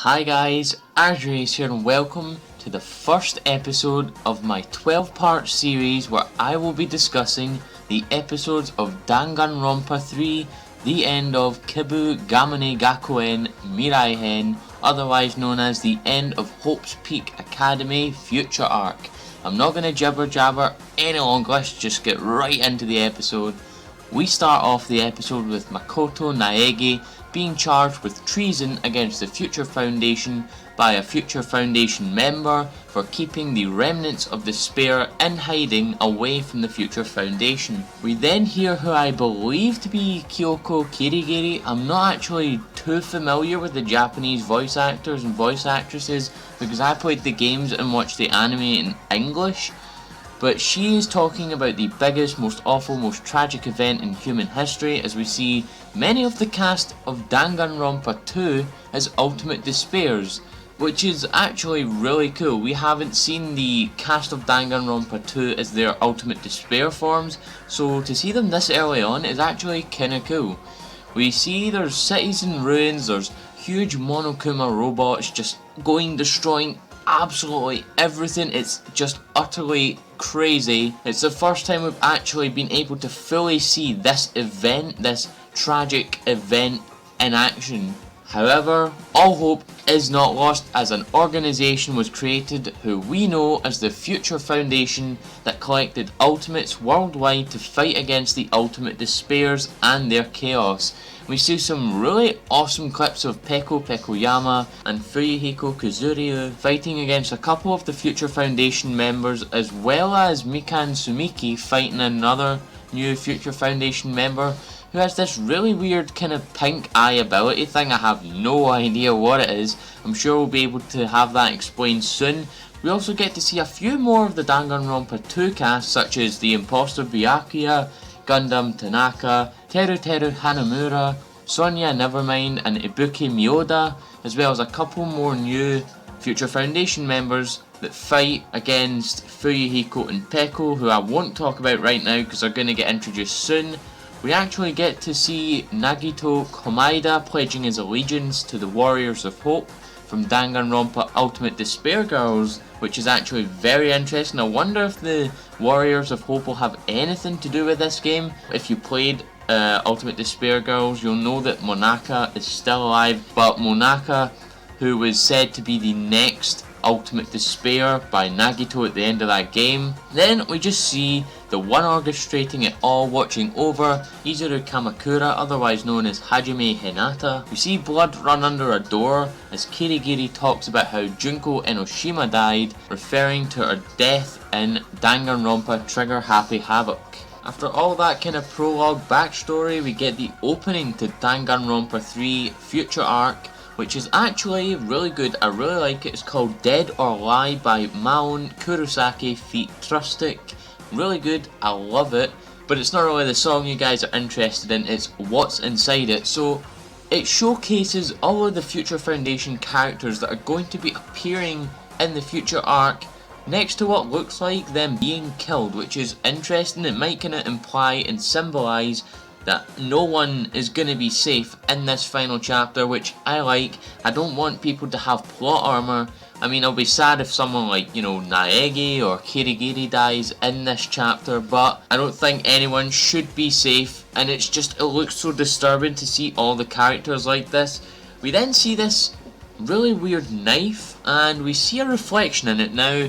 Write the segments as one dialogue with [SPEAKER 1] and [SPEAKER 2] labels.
[SPEAKER 1] Hi guys, Arjurace here and welcome to the first episode of my 12-part series where I will be discussing the episodes of Danganronpa 3, the end of Kibu Gamane Gakuen Mirai-hen, otherwise known as the end of Hope's Peak Academy Future Arc. I'm not going to jibber jabber any longer, let's just get right into the episode. We start off the episode with Makoto Naegi being charged with treason against the Future Foundation by a Future Foundation member for keeping the remnants of despair in hiding away from the Future Foundation. We then hear who I believe to be Kyoko Kirigiri. I'm not actually too familiar with the Japanese voice actors and voice actresses because I played the games and watched the anime in English. But she is talking about the biggest, most awful, most tragic event in human history as we see many of the cast of Danganronpa 2 as ultimate despairs, which is actually really cool. We haven't seen the cast of Danganronpa 2 as their ultimate despair forms, so to see them this early on is actually kinda cool. We see there's cities in ruins, there's huge Monokuma robots just destroying absolutely everything. It's just utterly crazy. It's the first time we've actually been able to fully see this event, this tragic event in action. However, all hope is not lost as an organisation was created who we know as the Future Foundation that collected ultimates worldwide to fight against the ultimate despairs and their chaos. We see some really awesome clips of Peko Pekoyama and Fuyuhiko Kuzuryu fighting against a couple of the Future Foundation members, as well as Mikan Sumiki fighting another new Future Foundation member who has this really weird kind of pink eye ability thing. I have no idea what it is. I'm sure we'll be able to have that explained soon. We also get to see a few more of the Danganronpa 2 cast, such as the Imposter Byakuya, Gundam Tanaka, Teru Hanamura, Sonya Nevermind and Ibuki Miyoda, as well as a couple more new Future Foundation members that fight against Fuyuhiko and Peko, who I won't talk about right now because they're going to get introduced soon. We actually get to see Nagito Komaeda pledging his allegiance to the Warriors of Hope from Danganronpa Ultimate Despair Girls, which is actually very interesting. I wonder if the Warriors of Hope will have anything to do with this game. If you played Ultimate Despair Girls, you'll know that Monaka is still alive, but Monaka, who was said to be the next Ultimate Despair by Nagito at the end of that game. Then we just see the one orchestrating it all watching over, Izuru Kamakura, otherwise known as Hajime Hinata. We see blood run under a door as Kirigiri talks about how Junko Enoshima died, referring to her death in Danganronpa Trigger Happy Havoc. After all that kind of prologue backstory, we get the opening to Danganronpa 3 Future Arc, which is actually really good. I really like it. It's called Dead or Lie by Maon Kurosaki feat. Trustic. Really good. I love it. But it's not really the song you guys are interested in, it's what's inside it. So it showcases all of the Future Foundation characters that are going to be appearing in the Future Arc next to what looks like them being killed, which is interesting. It might kind of imply and symbolise that no one is going to be safe in this final chapter, which I like. I don't want people to have plot armor. I mean, I'll be sad if someone like, Naegi or Kirigiri dies in this chapter, but I don't think anyone should be safe, and it looks so disturbing to see all the characters like this. We then see this really weird knife, and we see a reflection in it. Now,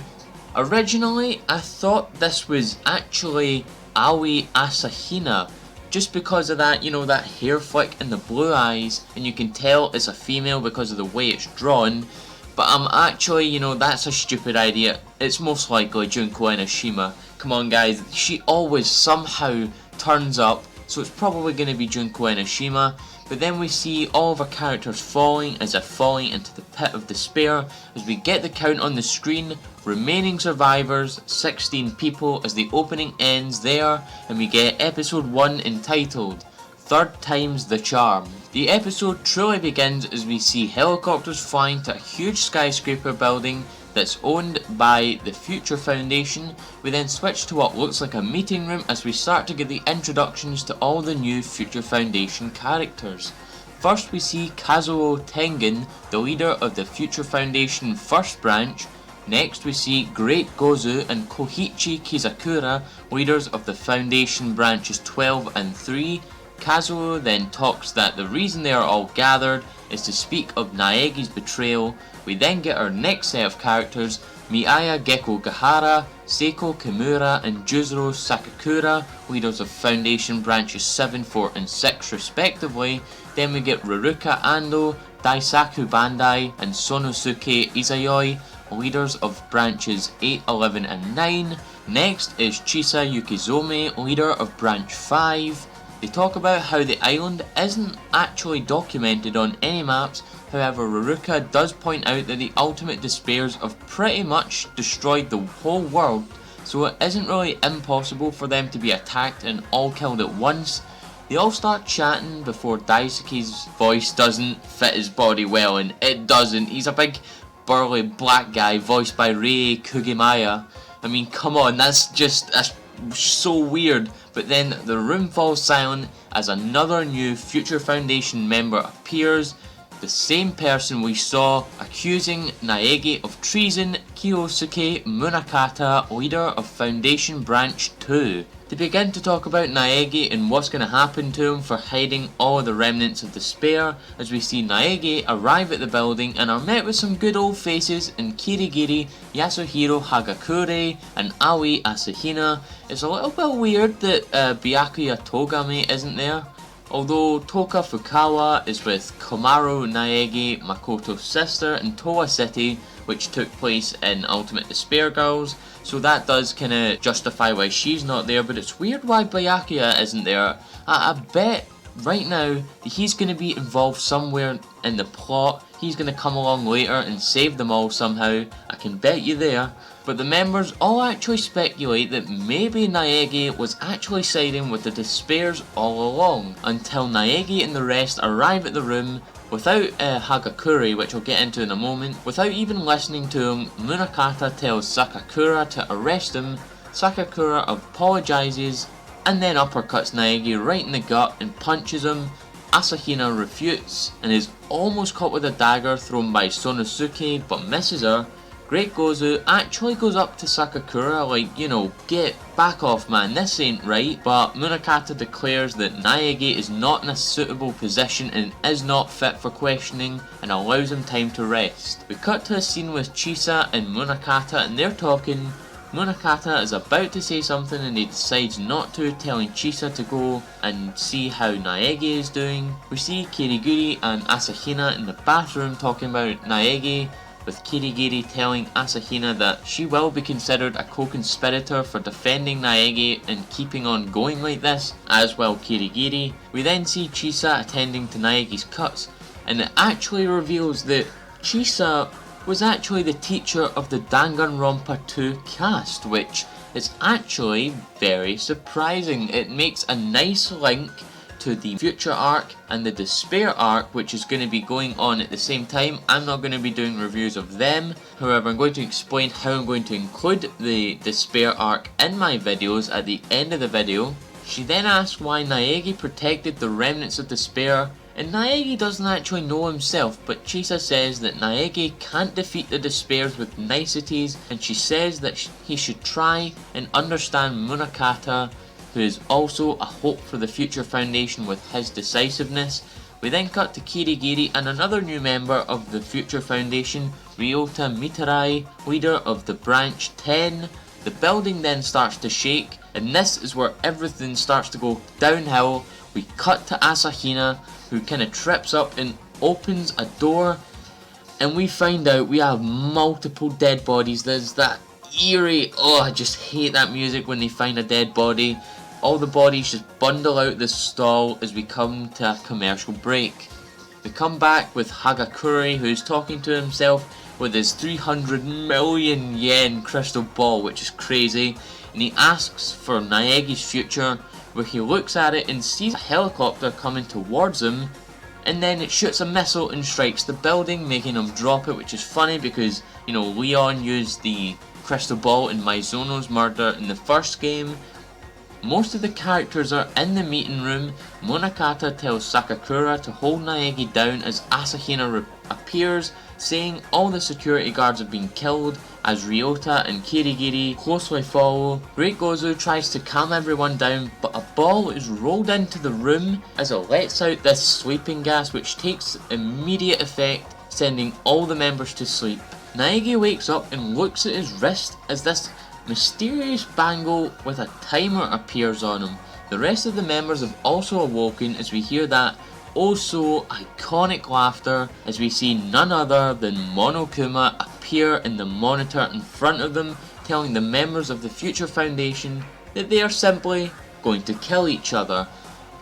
[SPEAKER 1] originally, I thought this was actually Aoi Asahina, just because of that, that hair flick and the blue eyes, and you can tell it's a female because of the way it's drawn. But I'm actually, that's a stupid idea. It's most likely Junko Enoshima. Come on guys, she always somehow turns up, so it's probably going to be Junko Enoshima. But then we see all of our characters falling as if falling into the pit of despair as we get the count on the screen. Remaining survivors, 16 people, as the opening ends there, and we get episode 1 entitled Third Time's the Charm. The episode truly begins as we see helicopters flying to a huge skyscraper building that's owned by the Future Foundation. We then switch to what looks like a meeting room as we start to get the introductions to all the new Future Foundation characters. First we see Kazuo Tengen, the leader of the Future Foundation First Branch. Next we see Great Gozu and Koichi Kizakura, leaders of the Foundation Branches 12 and 3. Kazuo then talks that the reason they are all gathered is to speak of Naegi's betrayal. We then get our next set of characters, Miaya Gecko Gahara, Seiko Kimura and Juzuro Sakakura, leaders of Foundation Branches 7, 4 and 6 respectively. Then we get Ruruka Ando, Daisaku Bandai and Sonosuke Izayoi, leaders of branches 8, 11 and 9. Next is Chisa Yukizome, leader of branch 5. They talk about how the island isn't actually documented on any maps. However, Ruruka does point out that the Ultimate Despairs have pretty much destroyed the whole world, so it isn't really impossible for them to be attacked and all killed at once. They all start chatting before Daisuke's voice doesn't fit his body well, and it doesn't. He's a big burly black guy voiced by Rei Kugimaya. I mean, come on, that's so weird. But then the room falls silent as another new Future Foundation member appears. The same person we saw accusing Naegi of treason, Kiyosuke Munakata, leader of Foundation Branch 2. They begin to talk about Naegi and what's going to happen to him for hiding all the remnants of despair, as we see Naegi arrive at the building and are met with some good old faces in Kirigiri, Yasuhiro Hagakure and Aoi Asahina. It's a little bit weird that Byakuya Togami isn't there, although Toka Fukawa is with Komaru Naegi, Makoto's sister, in Towa City, which took place in Ultimate Despair Girls, so that does kind of justify why she's not there. But it's weird why Byakuya isn't there. I bet right now that he's going to be involved somewhere in the plot. He's going to come along later and save them all somehow. I can bet you there. But the members all actually speculate that maybe Naegi was actually siding with the Despairs all along, until Naegi and the rest arrive at the room without Hagakure, which I'll get into in a moment. Without even listening to him, Munakata tells Sakakura to arrest him. Sakakura apologises and then uppercuts Naegi right in the gut and punches him. Asahina refutes and is almost caught with a dagger thrown by Sonosuke but misses her. Great Gozu actually goes up to Sakakura like, you know, get back off man, this ain't right, but Munakata declares that Naegi is not in a suitable position and is not fit for questioning and allows him time to rest. We cut to a scene with Chisa and Munakata and they're talking. Munakata is about to say something and he decides not to, telling Chisa to go and see how Naegi is doing. We see Kirigiri and Asahina in the bathroom talking about Naegi, with Kirigiri telling Asahina that she will be considered a co-conspirator for defending Naegi and keeping on going like this, as will Kirigiri. We then see Chisa attending to Naegi's cuts, and it actually reveals that Chisa was actually the teacher of the Danganronpa 2 cast, which is actually very surprising. It makes a nice link to the Future arc and the Despair arc, which is going to be going on at the same time. I'm not going to be doing reviews of them, however I'm going to explain how I'm going to include the Despair arc in my videos at the end of the video. She then asks why Naegi protected the remnants of Despair, and Naegi doesn't actually know himself, but Chisa says that Naegi can't defeat the Despairs with niceties, and she says that he should try and understand Munakata, who is also a hope for the Future Foundation with his decisiveness. We then cut to Kirigiri and another new member of the Future Foundation, Ryota Mitarai, leader of the Branch 10. The building then starts to shake, and this is where everything starts to go downhill. We cut to Asahina, who kind of trips up and opens a door, and we find out we have multiple dead bodies. There's that eerie, oh I just hate that music when they find a dead body. All the bodies just bundle out this stall as we come to a commercial break. We come back with Hagakure, who's talking to himself with his 300 million yen crystal ball, which is crazy, and he asks for Naegi's future, where he looks at it and sees a helicopter coming towards him, and then it shoots a missile and strikes the building, making him drop it, which is funny because, you know, Leon used the crystal ball in Maizono's murder in the first game. Most of the characters are in the meeting room. Monokata tells Sakakura to hold Naegi down as Asahina appears, saying all the security guards have been killed, as Ryota and Kirigiri closely follow. Great Gozu tries to calm everyone down, but a ball is rolled into the room as it lets out this sleeping gas which takes immediate effect, sending all the members to sleep. Naegi wakes up and looks at his wrist as this mysterious bangle with a timer appears on him. The rest of the members have also awoken as we hear that oh so iconic laughter as we see none other than Monokuma appear in the monitor in front of them, telling the members of the Future Foundation that they are simply going to kill each other.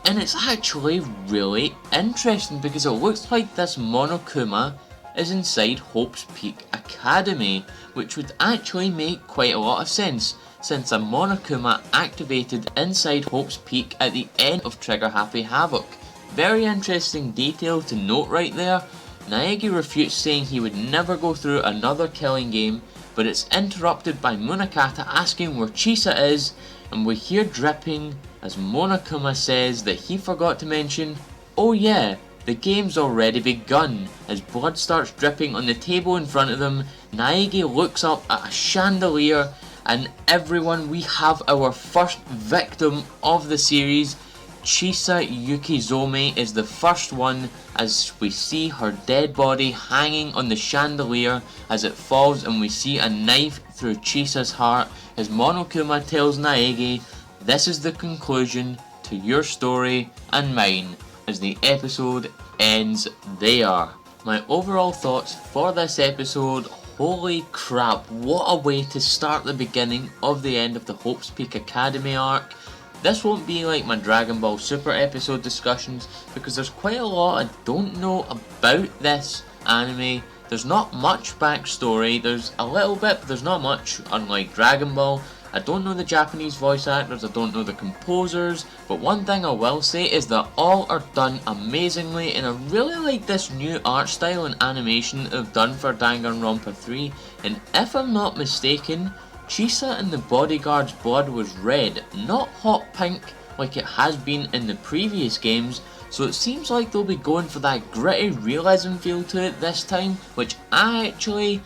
[SPEAKER 1] And it's actually really interesting because it looks like this Monokuma is inside Hope's Peak Academy, which would actually make quite a lot of sense since a Monokuma activated inside Hope's Peak at the end of Trigger Happy Havoc. Very interesting detail to note right there. Naegi refutes, saying he would never go through another killing game, but it's interrupted by Munakata asking where Chisa is, and we hear dripping as Monokuma says that he forgot to mention, oh yeah, the game's already begun. As blood starts dripping on the table in front of them, Naegi looks up at a chandelier, and everyone, we have our first victim of the series. Chisa Yukizome is the first one as we see her dead body hanging on the chandelier as it falls, and we see a knife through Chisa's heart as Monokuma tells Naegi, this is the conclusion to your story and mine, as the episode ends there. My overall thoughts for this episode, holy crap, what a way to start the beginning of the end of the Hope's Peak Academy arc. This won't be like my Dragon Ball Super episode discussions because there's quite a lot I don't know about this anime. There's not much backstory, there's a little bit but there's not much, unlike Dragon Ball. I don't know the Japanese voice actors, I don't know the composers, but one thing I will say is that all are done amazingly, and I really like this new art style and animation they've done for Danganronpa 3, and if I'm not mistaken, Chisa and the bodyguard's blood was red, not hot pink like it has been in the previous games, so it seems like they'll be going for that gritty realism feel to it this time, which I actually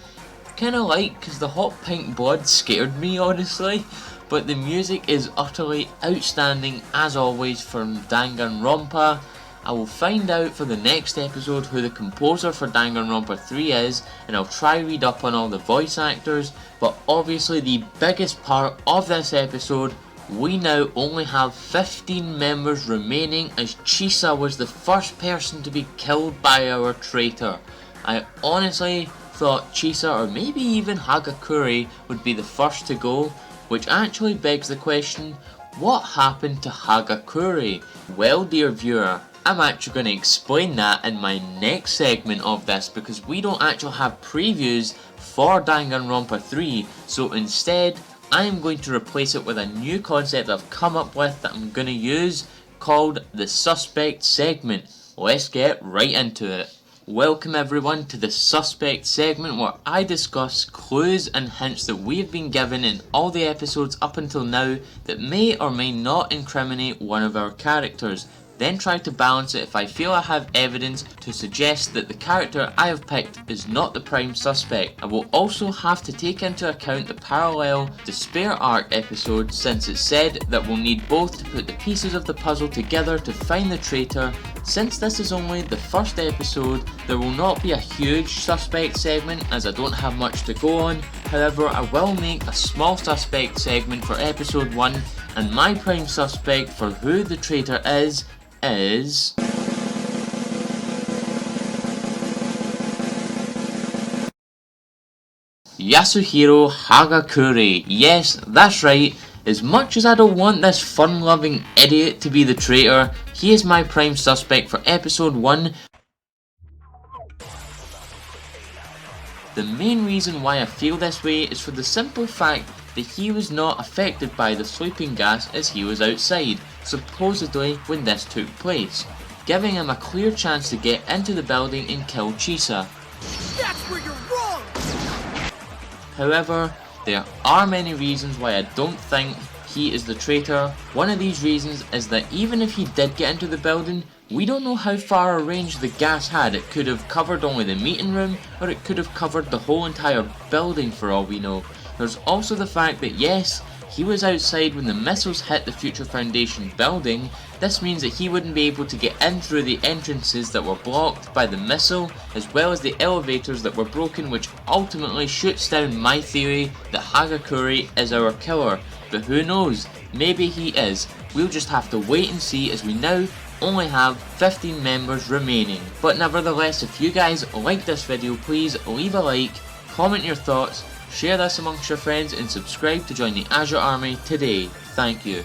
[SPEAKER 1] kinda like because the hot pink blood scared me honestly, but the music is utterly outstanding as always from Danganronpa. I will find out for the next episode who the composer for Danganronpa 3 is, and I'll try read up on all the voice actors, but obviously the biggest part of this episode, we now only have 15 members remaining as Chisa was the first person to be killed by our traitor. I honestly thought Chisa or maybe even Hagakure would be the first to go, which actually begs the question, what happened to Hagakure? Well dear viewer, I'm actually going to explain that in my next segment of this because we don't actually have previews for Danganronpa 3, so instead I am going to replace it with a new concept I've come up with that I'm going to use called the Suspect segment. Let's get right into it. Welcome everyone to the Suspect segment where I discuss clues and hints that we have been given in all the episodes up until now that may or may not incriminate one of our characters. Then try to balance it if I feel I have evidence to suggest that the character I have picked is not the prime suspect. I will also have to take into account the parallel Despair Arc episode since it said that we'll need both to put the pieces of the puzzle together to find the traitor. Since this is only the first episode, there will not be a huge suspect segment as I don't have much to go on. However, I will make a small suspect segment for episode 1, and my prime suspect for who the traitor is Yasuhiro Hagakure. Yes, that's right. As much as I don't want this fun-loving idiot to be the traitor, he is my prime suspect for episode 1. The main reason why I feel this way is for the simple fact that he was not affected by the sleeping gas as he was outside, supposedly when this took place, giving him a clear chance to get into the building and kill Chisa.
[SPEAKER 2] That's where you're wrong!
[SPEAKER 1] However, there are many reasons why I don't think he is the traitor. One of these reasons is that even if he did get into the building, we don't know how far a range the gas had. It could have covered only the meeting room, or it could have covered the whole entire building for all we know. There's also the fact that yes, he was outside when the missiles hit the Future Foundation building. This means that he wouldn't be able to get in through the entrances that were blocked by the missile, as well as the elevators that were broken, which ultimately shoots down my theory that Hagakure is our killer. But who knows, maybe he is. We'll just have to wait and see, as we now only have 15 members remaining. But nevertheless, if you guys like this video, please leave a like, comment your thoughts, share this amongst your friends, and subscribe to join the Azure Army today. Thank you.